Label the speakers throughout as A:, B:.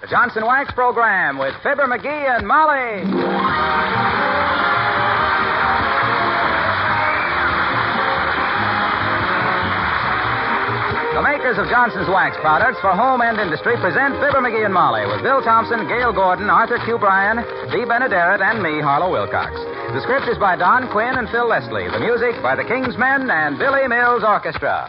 A: The Johnson Wax Program with Fibber McGee and Molly. The makers of Johnson's Wax products for home and industry present Fibber McGee and Molly with Bill Thompson, Gail Gordon, Arthur Q. Bryan, Dee Benaderet, and me, Harlow Wilcox. The script is by Don Quinn and Phil Leslie. The music by the King's Men and Billy Mills Orchestra.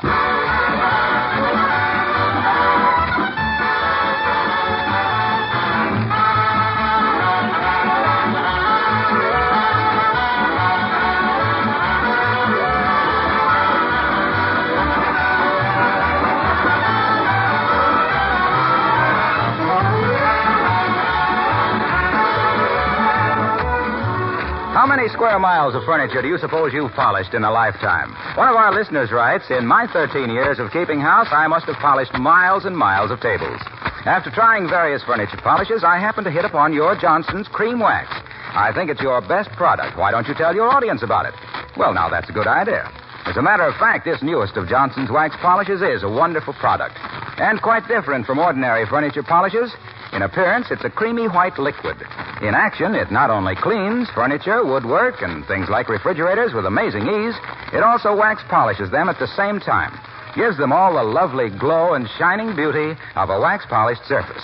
A: How many square miles of furniture do you suppose you've polished in a lifetime? One of our listeners writes, in my 13 years of keeping house, I must have polished miles and miles of tables. After trying various furniture polishes, I happened to hit upon your Johnson's Cream Wax. I think it's your best product. Why don't you tell your audience about it? Well, now, that's a good idea. As a matter of fact, this newest of Johnson's Wax polishes is a wonderful product. And quite different from ordinary furniture polishes. In appearance, it's a creamy white liquid. In action, it not only cleans furniture, woodwork, and things like refrigerators with amazing ease, it also wax polishes them at the same time. Gives them all the lovely glow and shining beauty of a wax-polished surface.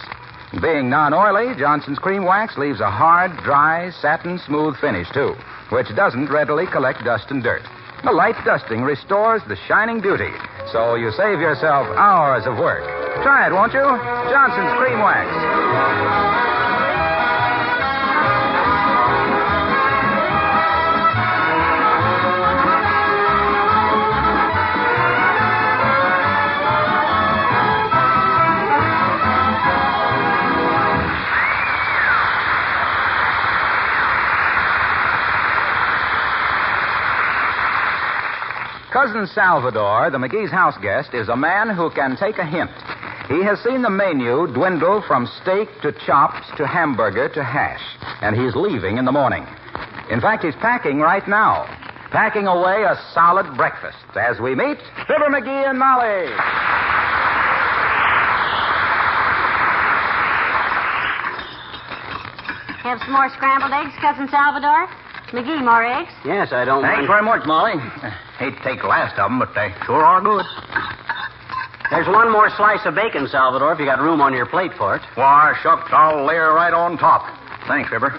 A: Being non-oily, Johnson's Cream Wax leaves a hard, dry, satin-smooth finish, too, which doesn't readily collect dust and dirt. A light dusting restores the shining beauty, so you save yourself hours of work. Try it, won't you? Johnson's Cream Wax. Cousin Salvador, the McGee's house guest, is a man who can take a hint. He has seen the menu dwindle from steak to chops to hamburger to hash, and he's leaving in the morning. In fact, he's packing right now, packing away a solid breakfast as we meet Fibber McGee and Molly.
B: Have some more scrambled eggs, Cousin Salvador? McGee, more eggs?
C: Yes, I don't
D: Thanks
C: mind.
D: very much, Molly. Hate to take the last of them, but they sure are good.
C: There's one more slice of bacon, Salvador, if you got room on your plate for it.
D: Why, shucks, I'll lay her right on top. Thanks, Fibber.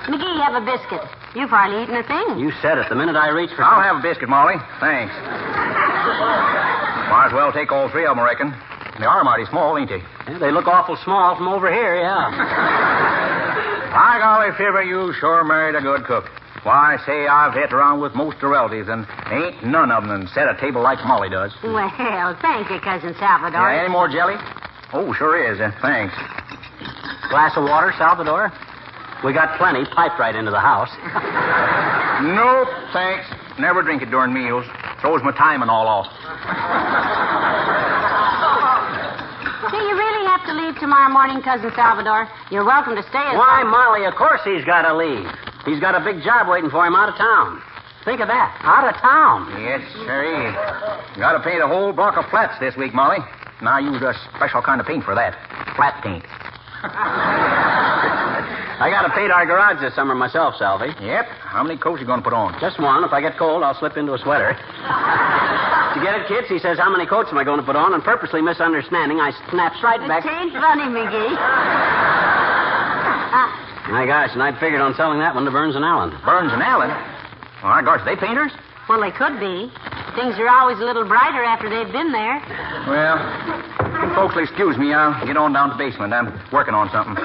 B: McGee, have a biscuit. You've hardly eaten a thing.
C: You said it the minute I reached for...
D: I'll have a biscuit, Molly. Thanks. Might as well take all three of them, I reckon. They are mighty small, ain't they?
C: Yeah, they look awful small from over here, yeah.
D: By golly, Fibber, you sure married a good cook. Why, say, I've hit around with most of the relatives, and ain't none of them set a table like Molly does.
B: Well, thank you, Cousin Salvador.
D: Yeah, any more jelly? Oh, sure is. Thanks.
C: Glass of water, Salvador? We got plenty piped right into the house.
D: Nope, thanks. Never drink it during meals. Throws my time and all off.
B: Do you really have to leave tomorrow morning, Cousin Salvador? You're welcome to stay as
C: Why,
B: long...
C: Molly, of course he's got to leave. He's got a big job waiting for him out of town. Think of that. Out of town.
D: Yes, sir is. Got to paint a whole block of flats this week, Molly. And I used a special kind of paint for that. Flat paint.
C: I got to paint our garage this summer myself, Salvy.
D: Yep. How many coats you going to put on?
C: Just one. If I get cold, I'll slip into a sweater. To get it, kids, he says, how many coats am I going to put on? And purposely misunderstanding, I snaps right back.
B: It ain't funny, McGee.
C: My gosh, and I'd figured on selling that one to Burns and Allen.
D: Burns and Allen? My gosh, they painters?
B: Well, they could be. Things are always a little brighter after they've been there.
D: Well, you folks will excuse me. I'll get on down to the basement. I'm working on something.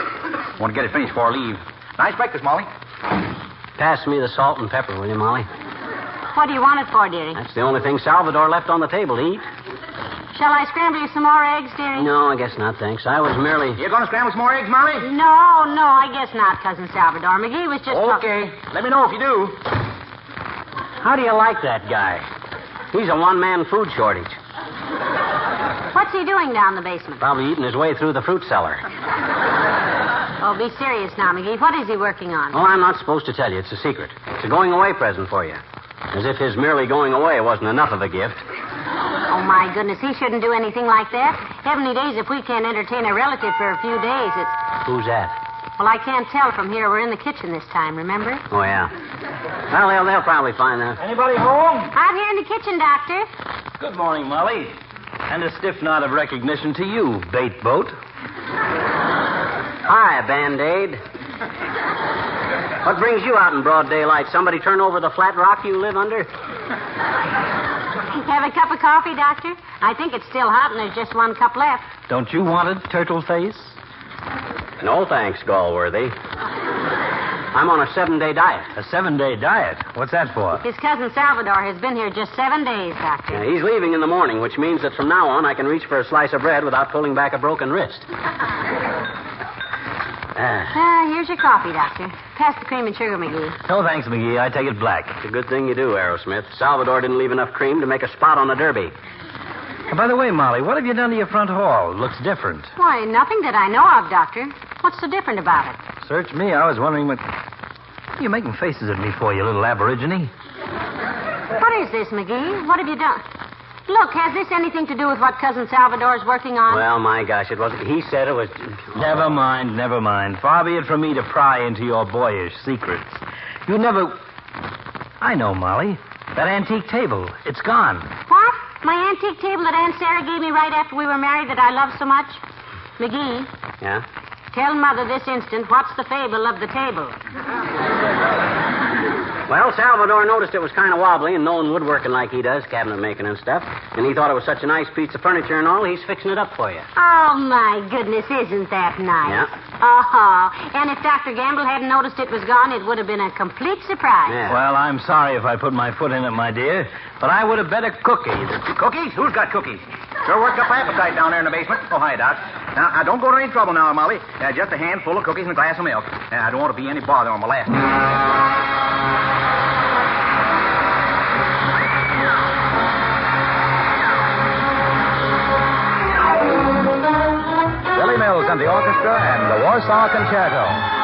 D: Want to get it finished before I leave. Nice breakfast, Molly.
C: Pass me the salt and pepper, will you, Molly?
B: What do you want it for, dearie?
C: That's the only thing Salvador left on the table to eat.
B: Shall I scramble you some more eggs, dearie?
C: No, I guess not, thanks. I was merely...
D: You going to scramble some more eggs, Molly?
B: No, I guess not, Cousin Salvador. McGee was just...
D: Okay. Let me know if you do.
C: How do you like that guy? He's a one-man food shortage.
B: What's he doing down in the basement?
C: Probably eating his way through the fruit cellar.
B: Oh, be serious now, McGee. What is he working on?
C: Oh, I'm not supposed to tell you. It's a secret. It's a going-away present for you. As if his merely going away wasn't enough of a gift.
B: Oh, my goodness, he shouldn't do anything like that. Heavenly days, if we can't entertain a relative for a few days, it's...
C: Who's that?
B: Well, I can't tell from here. We're in the kitchen this time, remember?
C: Oh, yeah. Well, they'll probably find out.
D: Anybody home?
B: I'm here in the kitchen, Doctor.
E: Good morning, Molly. And a stiff nod of recognition to you, bait boat.
C: Hi, Band-Aid. What brings you out in broad daylight? Somebody turn over the flat rock you live under?
B: Have a cup of coffee, Doctor? I think it's still hot and there's just one cup left.
E: Don't you want it, Turtle Face?
C: No, thanks, Galworthy. I'm on a 7-day diet.
E: A 7-day diet? What's that for?
B: His cousin Salvador has been here just 7 days, Doctor.
C: Yeah, he's leaving in the morning, which means that from now on I can reach for a slice of bread without pulling back a broken wrist.
B: Here's your coffee, Doctor. Pass the cream and sugar, McGee.
E: No, thanks, McGee. I take it black.
C: It's a good thing you do, Aerosmith. Salvador didn't leave enough cream to make a spot on the derby.
E: And by the way, Molly, what have you done to your front hall? It looks different.
B: Why, nothing that I know of, Doctor. What's so different about it?
E: Search me. I was wondering what are you making faces at me for, you little aborigine?
B: What is this, McGee? What have you done? Look, has this anything to do with what Cousin Salvador's working on?
C: Well, my gosh, it wasn't. He said it was.
E: Never mind, never mind. Far be it from me to pry into your boyish secrets. You never... I know, Molly. That antique table. It's gone.
B: What? My antique table that Aunt Sarah gave me right after we were married that I love so much? McGee,
C: Yeah?
B: tell Mother this instant what's the fable of the table.
C: Well, Salvador noticed it was kind of wobbly, and knowing woodworking like he does, cabinet making and stuff, and he thought it was such a nice piece of furniture and all, he's fixing it up for you.
B: Oh, my goodness, isn't that nice?
C: Yeah.
B: Oh, and if Dr. Gamble hadn't noticed it was gone, it would have been a complete surprise.
C: Yeah.
E: Well, I'm sorry if I put my foot in it, my dear, but I would have bet a cookie.
D: Cookies? Who's got cookies? Sure worked up appetite down there in the basement. Oh, hi, Doc. Now, don't go to any trouble now, Molly. Just a handful of cookies and a glass of milk. I don't want to be any bother on my last.
A: Billy Mills and the orchestra and the Warsaw Concerto.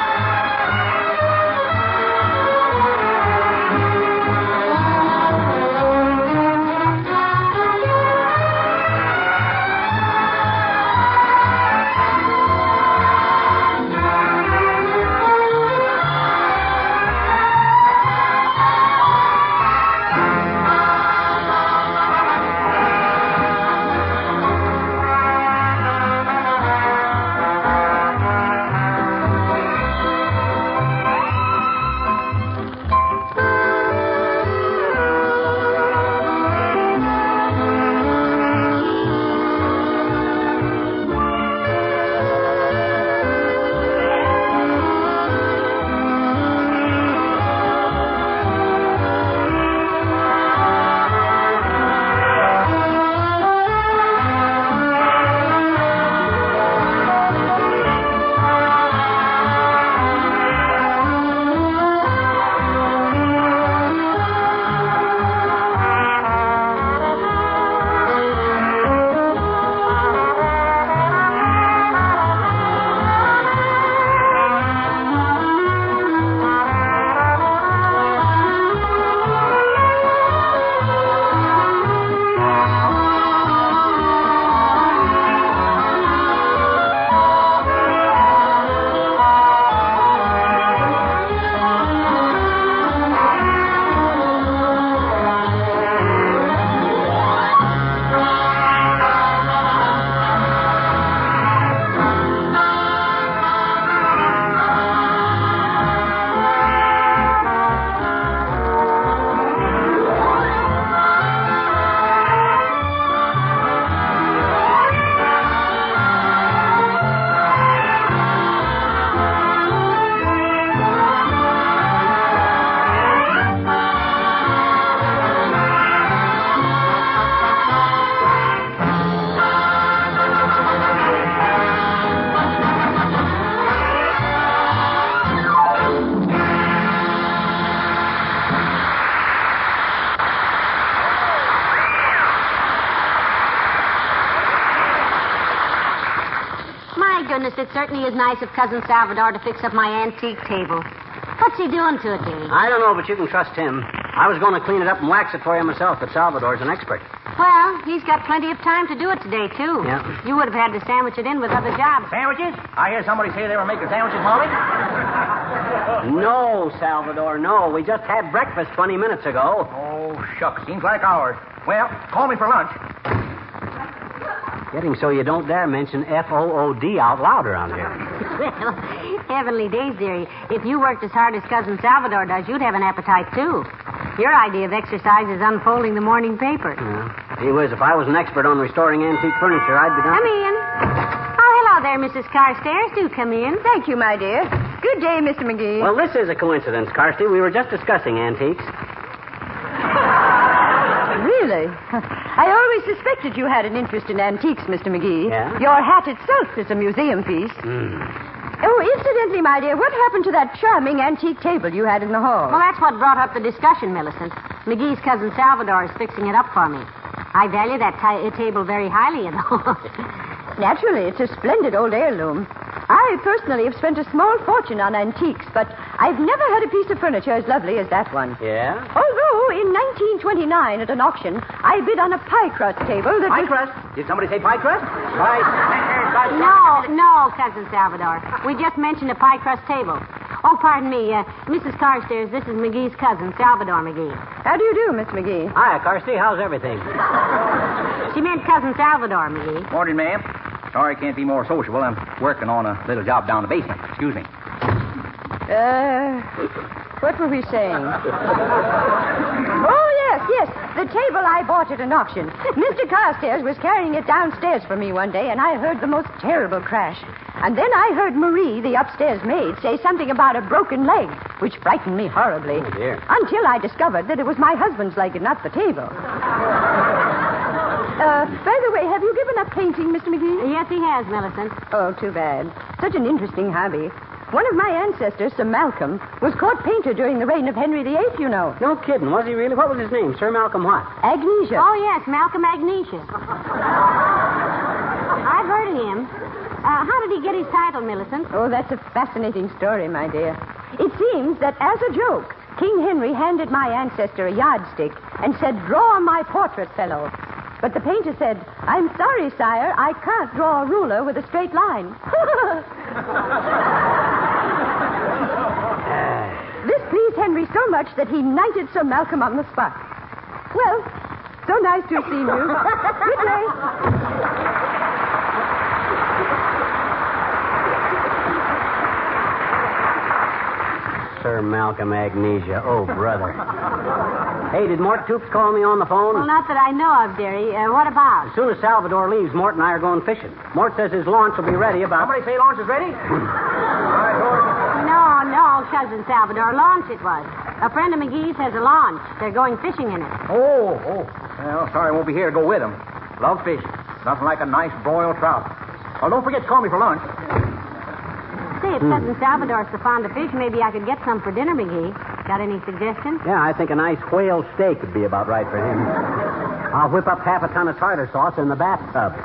B: Goodness, it certainly is nice of Cousin Salvador to fix up my antique table. What's he doing to it, Dave?
C: I don't know, but you can trust him. I was going to clean it up and wax it for you myself, but Salvador's an expert.
B: Well, he's got plenty of time to do it today, too.
C: Yeah.
B: You would have had to sandwich it in with other jobs.
D: Sandwiches? I hear somebody say they were making sandwiches, Molly.
C: No, Salvador, no. We just had breakfast 20 minutes ago.
D: Oh, shucks. Seems like hours. Well, call me for lunch.
C: Getting so you don't dare mention F-O-O-D out loud around here.
B: Well, heavenly days, dearie. If you worked as hard as Cousin Salvador does, you'd have an appetite, too. Your idea of exercise is unfolding the morning paper.
C: Yeah. Gee whiz, if I was an expert on restoring antique furniture, I'd be done.
B: Come in. Oh, hello there, Mrs. Carstairs. Do come in.
F: Thank you, my dear. Good day, Mr. McGee.
C: Well, this is a coincidence, Carsty. We were just discussing antiques.
F: Really? I always suspected you had an interest in antiques, Mr. McGee.
C: Yeah?
F: Your hat itself is a museum piece. Oh, incidentally, my dear, what happened to that charming antique table you had in the hall?
B: Well, that's what brought up the discussion, Millicent. McGee's cousin Salvador is fixing it up for me. I value that table very highly, you know.
F: Naturally, it's a splendid old heirloom. I personally have spent a small fortune on antiques, but I've never had a piece of furniture as lovely as that one.
C: Yeah?
F: Although, in 1929, at an auction, I bid on a pie crust table that
D: Pie
F: was...
D: crust? Did somebody say pie crust?
B: No, Cousin Salvador. We just mentioned a pie crust table. Oh, pardon me, Mrs. Carstairs, this is McGee's cousin, Salvador McGee.
F: How do you do, Miss McGee?
C: Hi, Carsty. How's everything?
B: She meant Cousin Salvador McGee.
D: Morning, ma'am. Sorry I can't be more sociable. I'm working on a little job down the basement. Excuse me.
F: What were we saying? Oh, yes. The table I bought at an auction. Mr. Carstairs was carrying it downstairs for me one day, and I heard the most terrible crash. And then I heard Marie, the upstairs maid, say something about a broken leg, which frightened me horribly.
C: Oh, dear.
F: Until I discovered that it was my husband's leg and not the table. By the way, have you given up painting, Mr. McGee?
B: Yes, he has, Millicent.
F: Oh, too bad. Such an interesting hobby. One of my ancestors, Sir Malcolm, was court painter during the reign of Henry VIII, you know.
C: No kidding, was he really? What was his name? Sir Malcolm what?
F: Agnesia.
B: Oh, yes, Malcolm Agnesia. I've heard of him. How did he get his title, Millicent?
F: Oh, that's a fascinating story, my dear. It seems that as a joke, King Henry handed my ancestor a yardstick and said, "Draw my portrait, fellow." But the painter said, "I'm sorry, sire, I can't draw a ruler with a straight line." This pleased Henry so much that he knighted Sir Malcolm on the spot. Well, so nice to have seen you. Good day.
C: Sir Malcolm Agnesia. Oh, brother. Hey, did Mort Toops call me on the phone?
B: Well, not that I know of, dearie. What about?
C: As soon as Salvador leaves, Mort and I are going fishing. Mort says his launch will be ready about...
D: Somebody say launch is ready?
B: No, Cousin Salvador. Launch it was. A friend of McGee's has a launch. They're going fishing in it.
D: Oh. Well, sorry I won't be here to go with them. Love fish. Nothing like a nice broiled trout. Oh, don't forget to call me for lunch.
B: Say, if Cousin Salvador's so fond of fish, maybe I could get some for dinner, McGee. Got any suggestions?
C: Yeah, I think a nice whale steak would be about right for him. I'll whip up half a ton of tartar sauce in the bathtub.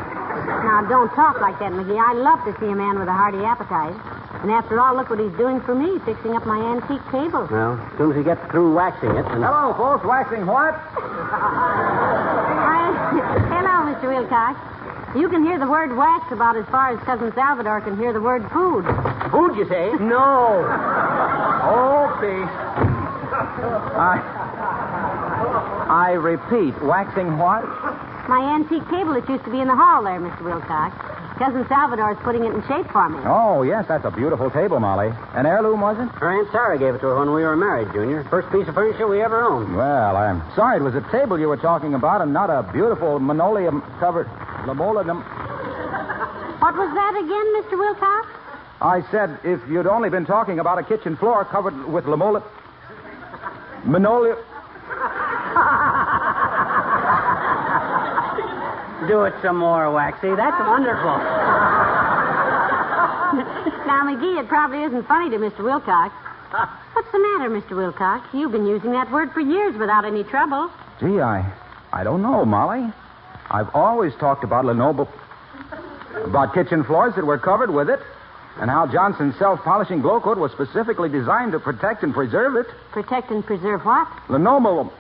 B: Now, don't talk like that, McGee. I love to see a man with a hearty appetite. And after all, look what he's doing for me, fixing up my antique table.
C: Well, as soon as he gets through waxing it... And...
D: Hello, folks. Waxing what?
B: Hello, Mr. Wilcox. You can hear the word wax about as far as Cousin Salvador can hear the word food.
D: Food, you say?
C: No!
D: Okay. I repeat, waxing what?
B: My antique table that used to be in the hall there, Mr. Wilcox. Cousin Salvador's putting it in shape for me.
A: Oh, yes, that's a beautiful table, Molly. An heirloom, was it?
C: Her Aunt Sarah gave it to her when we were married, Junior. First piece of furniture we ever owned.
A: Well, I'm sorry it was a table you were talking about and not a beautiful linoleum-covered... linoleum.
B: What was that again, Mr. Wilcox?
A: I said if you'd only been talking about a kitchen floor covered with linoleum...
C: Do it some more, Waxy. That's wonderful.
B: Now, McGee, it probably isn't funny to Mr. Wilcox. What's the matter, Mr. Wilcox? You've been using that word for years without any trouble.
A: Gee, I don't know, Molly. I've always talked about linoleum... about kitchen floors that were covered with it, and how Johnson's self-polishing glow coat was specifically designed to protect and preserve it.
B: Protect and preserve what?
A: Linoleum.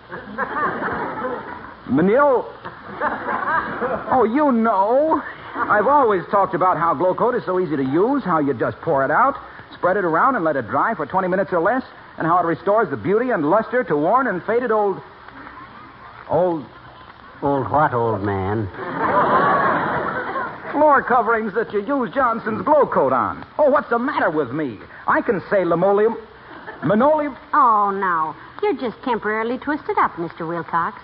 A: Manil? Oh, you know. I've always talked about how Glow Coat is so easy to use, how you just pour it out, spread it around, and let it dry for 20 minutes or less, and how it restores the beauty and luster to worn and faded old...
C: Old what, old man?
A: floor coverings that you use Johnson's Glow Coat on. Oh, what's the matter with me? I can say linoleum...
B: Oh, now. You're just temporarily twisted up, Mr. Wilcox.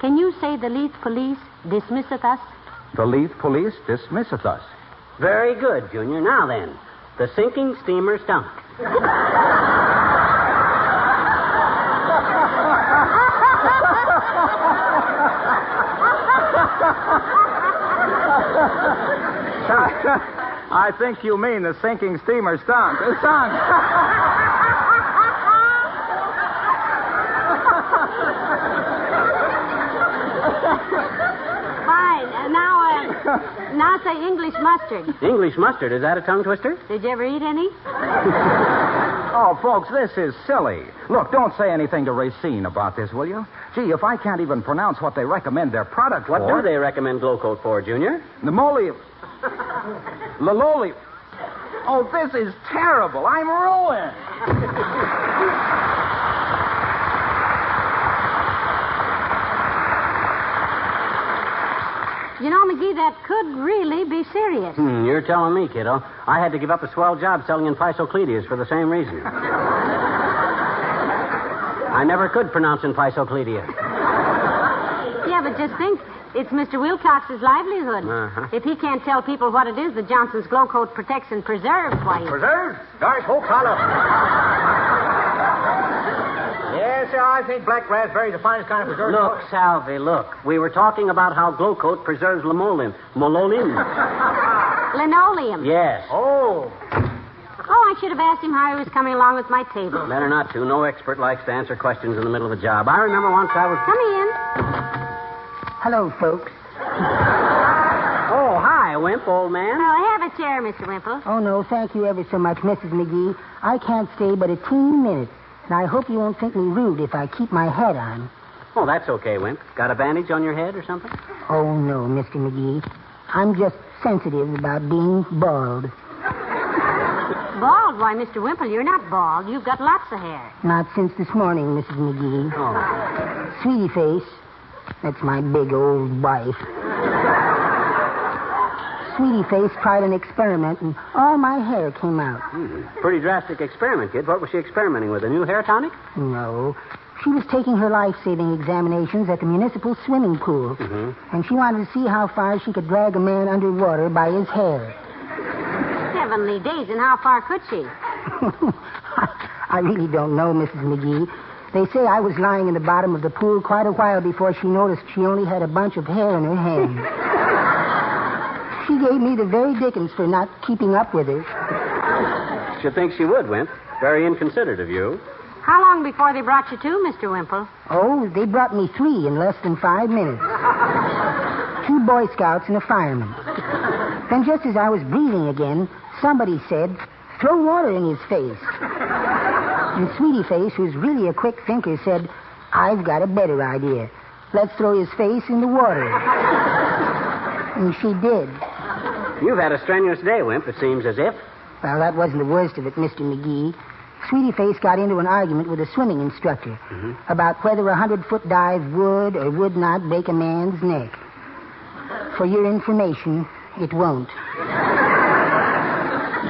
B: Can you say the Leith police dismisseth us?
A: The Leith police dismisseth us.
C: Very good, Junior. Now then, the sinking steamer stunk.
A: I think you mean the sinking steamer stunk. It stunk.
B: Fine. Now say English mustard.
C: English mustard, is that a tongue twister?
B: Did you ever eat any?
A: Oh, folks, this is silly. Look, don't say anything to Racine about this, will you? Gee, if I can't even pronounce what they recommend their product
C: What
A: for...
C: do they recommend Glow Coat for, Junior?
A: Linoleum. Linoleum. Oh, this is terrible. I'm ruined.
B: You know, McGee, that could really be serious.
C: You're telling me, kiddo. I had to give up a swell job selling in Pisocleides for the same reason. I never could pronounce in Pisocleides.
B: Yeah, but just think, it's Mr. Wilcox's livelihood.
C: Uh-huh.
B: If he can't tell people what it is that Johnson's Glow Coat protects and preserves, why...
D: Preserves? Gosh, whole collar. Yes, sir, I think black raspberry is the finest kind of preserve.
C: Look, Salvi, look. We were talking about how Glow Coat preserves linoleum.
B: Linoleum.
C: Yes.
D: Oh.
B: Oh, I should have asked him how he was coming along with my table.
C: Better not to. No expert likes to answer questions in the middle of a job. I remember once I was...
B: Come in.
G: Hello, folks.
C: Oh, hi, Wimp, old man.
B: Oh, have a chair, Mr. Wimple.
G: Oh, no, thank you ever so much, Mrs. McGee. I can't stay but a teeny minute. And I hope you won't think me rude if I keep my hat on.
C: Oh, that's okay, Wimp. Got a bandage on your head or something?
G: Oh, no, Mr. McGee. I'm just sensitive about being bald.
B: Bald? Why, Mr. Wimple, you're not bald. You've got lots of hair.
G: Not since this morning, Mrs. McGee.
C: Oh.
G: Sweetie Face, that's my big old wife. Sweetie Face tried an experiment, and all my hair came out.
C: Pretty drastic experiment, kid. What was she experimenting with? A new hair tonic?
G: No. She was taking her life-saving examinations at the municipal swimming pool.
C: Mm-hmm.
G: And she wanted to see how far she could drag a man underwater by his hair.
B: Heavenly days, and how far could she?
G: I really don't know, Mrs. McGee. They say I was lying in the bottom of the pool quite a while before she noticed she only had a bunch of hair in her hand. She gave me the very dickens for not keeping up with her.
C: Should think she would, Wimp. Very inconsiderate of you.
B: How long before they brought you to, Mr. Wimple?
G: Oh, they brought me 3 in less than 5 minutes. 2 Boy Scouts and a fireman. Then just as I was breathing again, somebody said, "Throw water in his face." And Sweetie Face, who's really a quick thinker, said, "I've got a better idea. Let's throw his face in the water." And she did.
C: You've had a strenuous day, Wimp, it seems as if.
G: Well, that wasn't the worst of it, Mr. McGee. Sweetie Face got into an argument with a swimming instructor about whether a 100-foot dive would or would not break a man's neck. For your information, it won't.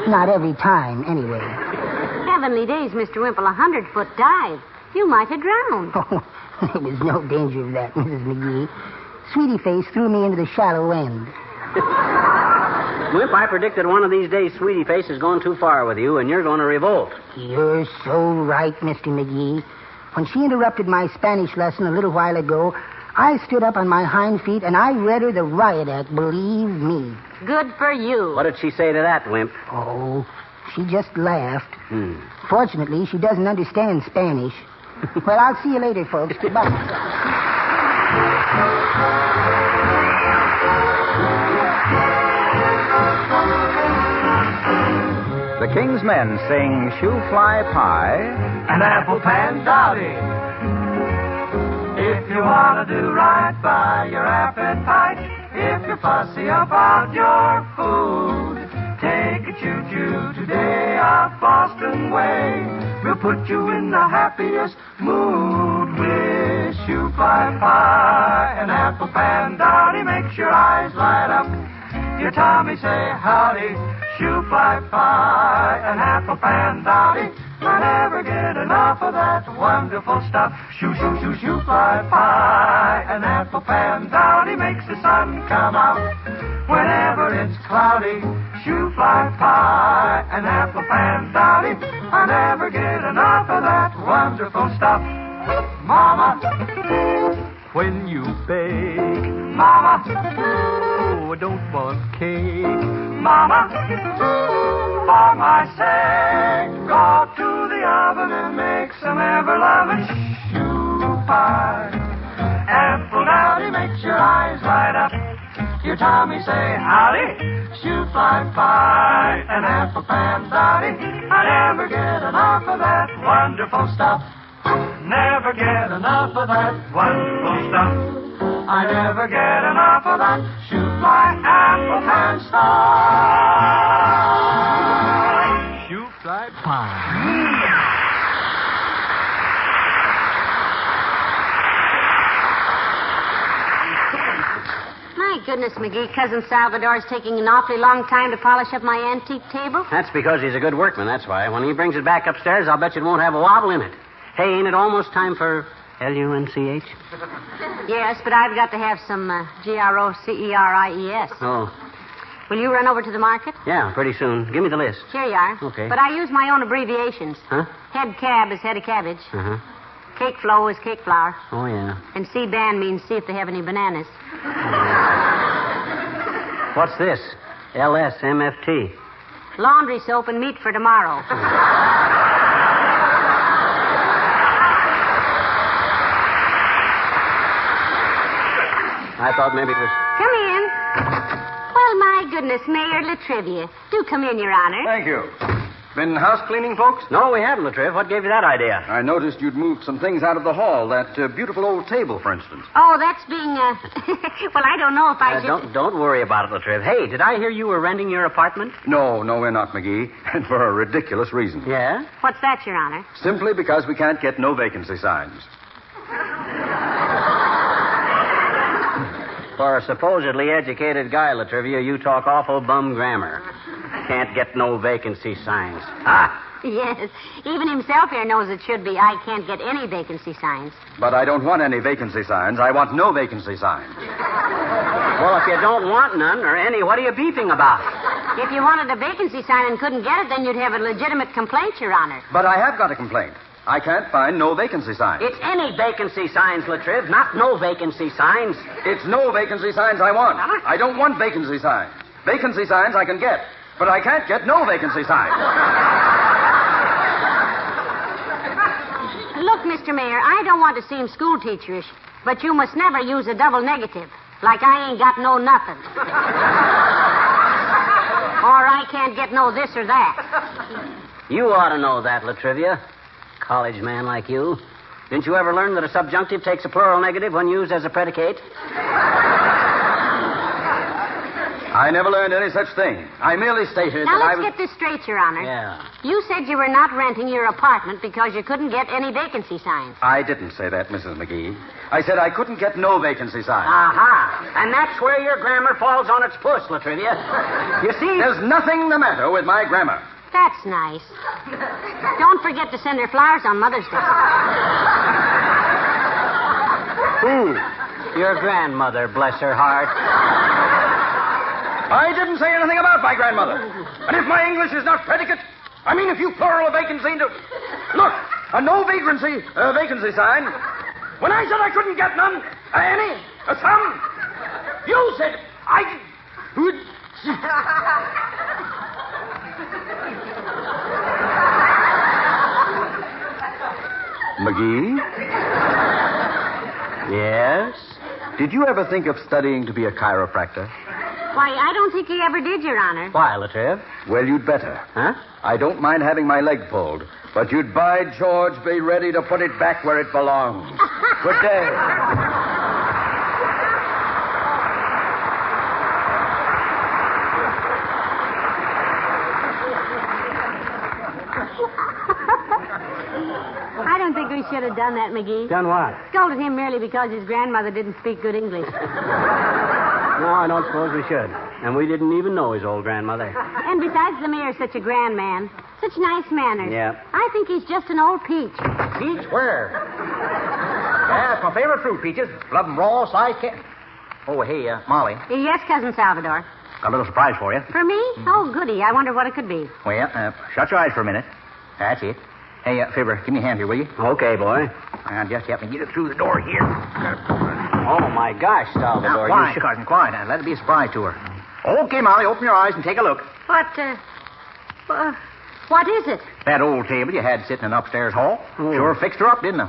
G: Not every time, anyway.
B: Heavenly days, Mr. Wimple, 100-foot dive. You might have drowned.
G: Oh, there was no danger of that, Mrs. McGee. Sweetie Face threw me into the shallow end.
C: Wimp, I predicted one of these days Sweetie Face is going too far with you, and you're going to revolt.
G: You're so right, Mr. McGee. When she interrupted my Spanish lesson a little while ago, I stood up on my hind feet and I read her the riot act, believe me.
B: Good for you.
C: What did she say to that, Wimp?
G: Oh, she just laughed. Fortunately, she doesn't understand Spanish. Well, I'll see you later, folks. Goodbye.
A: The King's Men sing Shoe Fly Pie
H: and Apple Pan Dotty. If If you want to do right by your appetite, if you're fussy about your food, take a choo-choo today our Boston way. We'll put you in the happiest mood. Wish you fly pie and apple pandowdy makes your eyes light up. Your tummy say howdy. Shoe fly pie and apple pandowdy. I never get enough of that wonderful stuff. Shoo, shoo, shoo, shoo fly pie and apple pandowdy makes the sun come out whenever it's cloudy. Shoo fly pie and apple pandowdy. I never get enough of that wonderful stuff. Mama, when you bake, Mama, oh, I don't want cake. Mama, for my sake, go to the oven and make some ever-loving shoe pie. Apple dowdy makes your eyes light up. Your tummy say howdy. Shoe fly pie and apple pandowdy. I never get enough of that wonderful stuff. Never get enough of that wonderful stuff. I never get enough of that shoe fly apple pan stuff. Shoe fly pie.
B: My goodness, McGee, Cousin Salvador's taking an awfully long time to polish up my antique table.
C: That's because he's a good workman, that's why. When he brings it back upstairs, I'll bet you it won't have a wobble in it. Hey, ain't it almost time for Lunch?
B: Yes, but I've got to have some Groceries.
C: Oh.
B: Will you run over to the market?
C: Yeah, pretty soon. Give me the list.
B: Here you are.
C: Okay.
B: But I use my own abbreviations.
C: Huh?
B: Head cab is head of cabbage.
C: Uh-huh.
B: Cake flow is cake flour.
C: Oh, yeah.
B: And C-band means see if they have any bananas.
C: What's this? LSMFT.
B: Laundry soap and meat for tomorrow.
C: I thought maybe it was...
B: Come in. Well, my goodness, Mayor Latrivia. Do come in, Your Honor.
I: Thank you. Been house cleaning, folks?
C: No, we haven't, Latriv. What gave you that idea?
I: I noticed you'd moved some things out of the hall. That beautiful old table, for instance.
B: Oh, that's being, well, I don't know if I should...
C: Don't worry about it, Latriv. Hey, did I hear you were renting your apartment?
I: No, we're not, McGee. And for a ridiculous reason.
C: Yeah?
B: What's that, Your Honor?
I: Simply because we can't get no vacancy signs.
C: For a supposedly educated guy, Latrivia, you talk awful bum grammar. Can't get no vacancy signs. Ah!
B: Yes. Even himself here knows it should be I can't get any vacancy signs.
I: But I don't want any vacancy signs. I want no vacancy signs.
C: Well, if you don't want none or any, what are you beefing about?
B: If you wanted a vacancy sign and couldn't get it, then you'd have a legitimate complaint, Your Honor.
I: But I have got a complaint. I can't find no vacancy signs.
C: It's any vacancy signs, Latriv, not no vacancy signs.
I: It's no vacancy signs I want. I don't want vacancy signs. Vacancy signs I can get, but I can't get no vacancy signs.
B: Look, Mr. Mayor, I don't want to seem school teacherish, but you must never use a double negative, like I ain't got no nothing. Or I can't get no this or that.
C: You ought to know that, Latrivia. College man like you. Didn't you ever learn that a subjunctive takes a plural negative when used as a predicate?
I: I never learned any such thing. I merely stated
B: now,
I: that I
B: let's
I: was...
B: get this straight, Your Honor.
C: Yeah.
B: You said you were not renting your apartment because you couldn't get any vacancy signs.
I: I didn't say that, Mrs. McGee. I said I couldn't get no vacancy signs.
C: Aha. And that's where your grammar falls on its puss, Latrivia. You see...
I: There's nothing the matter with my grammar.
B: That's nice. Don't forget to send her flowers on Mother's Day.
C: Who? Your grandmother, bless her heart.
I: I didn't say anything about my grandmother. And if my English is not predicate, I mean if you plural a vacancy into... Look, a no vacancy sign. When I said I couldn't get none, any, some, you said I... McGee?
C: Yes?
I: Did you ever think of studying to be a chiropractor?
B: Why, I don't think you ever did, Your Honor.
C: Why, Latriv?
I: Well, you'd better.
C: Huh?
I: I don't mind having my leg pulled, but you'd, by George, be ready to put it back where it belongs. Good day.
B: I don't think we should have done that, McGee.
C: Done what?
B: Scolded him merely because his grandmother didn't speak good English.
C: No, I don't suppose we should. And we didn't even know his old grandmother.
B: And besides, the mayor's such a grand man. Such nice manners.
C: Yeah.
B: I think he's just an old peach.
D: Peach? Where? Yeah, it's my favorite fruit, peaches. Love them raw, sliced. Oh, hey, Molly.
B: Yes, Cousin Salvador.
D: Got a little surprise for you.
B: For me? Oh, goody. I wonder what it could be.
D: Well, shut your eyes for a minute. That's it. Hey, Fibber, give me a hand here, will you?
C: Okay, boy.
D: I'll just help me get it through the door here.
C: Oh, my gosh, Salvador.
D: Now, quiet, cousin, quiet. Now, let it be a surprise to her. Okay, Molly, open your eyes and take a look.
B: What is it?
D: That old table you had sitting in the upstairs hall.
C: Oh.
D: Sure fixed her up, didn't I?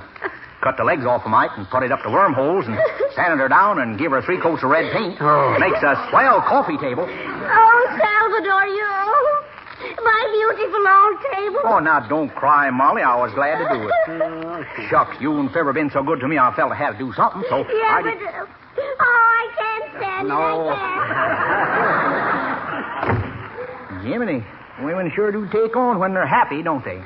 D: Cut the legs off a mite and put it up to wormholes and sanded her down and give her 3 coats of red paint.
C: Oh.
D: Makes a swell coffee table.
B: Oh, Salvador, my beautiful old table.
D: Oh, now, don't cry, Molly. I was glad to do it. Shucks, you and Fibber been so good to me, I felt I had to do something, so...
B: Yeah, but... I can't stand it. I can't.
D: Jiminy, women sure do take on when they're happy, don't they?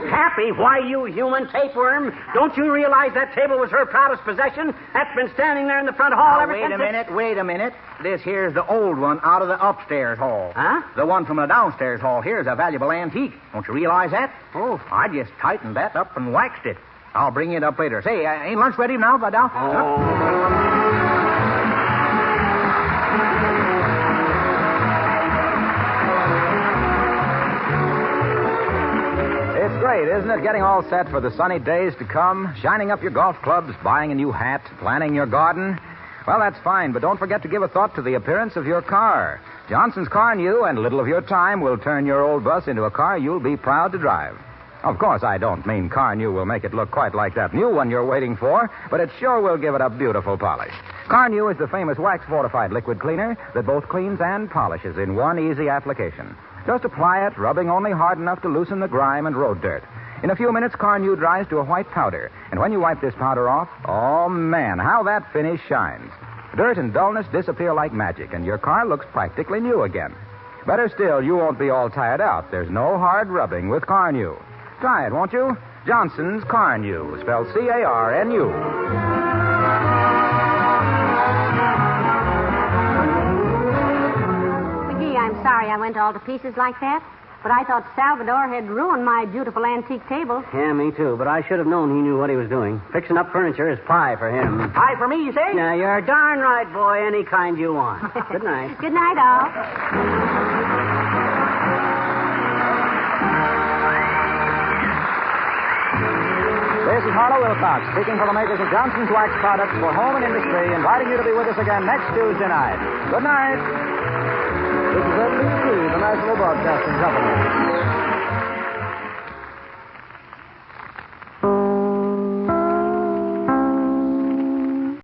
C: Happy? Why, you human tapeworm? Don't you realize that table was her proudest possession? That's been standing there in the front hall ever since...
D: Wait a minute. This here's the old one out of the upstairs hall.
C: Huh?
D: The one from the downstairs hall here's a valuable antique. Don't you realize that?
C: Oh.
D: I just tightened that up and waxed it. I'll bring it up later. Say, ain't lunch ready now, Vidal?
C: Oh.
A: It's great, isn't it? Getting all set for the sunny days to come, shining up your golf clubs, buying a new hat, planning your garden. Well, that's fine, but don't forget to give a thought to the appearance of your car. Johnson's CarNu and a little of your time will turn your old bus into a car you'll be proud to drive. Of course, I don't mean CarNu will make it look quite like that new one you're waiting for, but it sure will give it a beautiful polish. CarNu is the famous wax-fortified liquid cleaner that both cleans and polishes in one easy application. Just apply it, rubbing only hard enough to loosen the grime and road dirt. In a few minutes, CarNu dries to a white powder. And when you wipe this powder off, oh, man, how that finish shines. Dirt and dullness disappear like magic, and your car looks practically new again. Better still, you won't be all tired out. There's no hard rubbing with CarNu. Try it, won't you? Johnson's CarNu, spelled C-A-R-N-U.
B: I'm sorry I went all to pieces like that, but I thought Salvador had ruined my beautiful antique table.
C: Yeah, me too, but I should have known he knew what he was doing. Fixing up furniture is pie for him.
D: Pie for me, you say?
C: Yeah, you're darn right, boy. Any kind you want. Good night.
B: Good night, all.
A: This is Harlow Wilcox, speaking for the makers of Johnson's Wax Products for Home and Industry, inviting you to be with us again next Tuesday night. Good night. This is NBC, the National Broadcasting Company.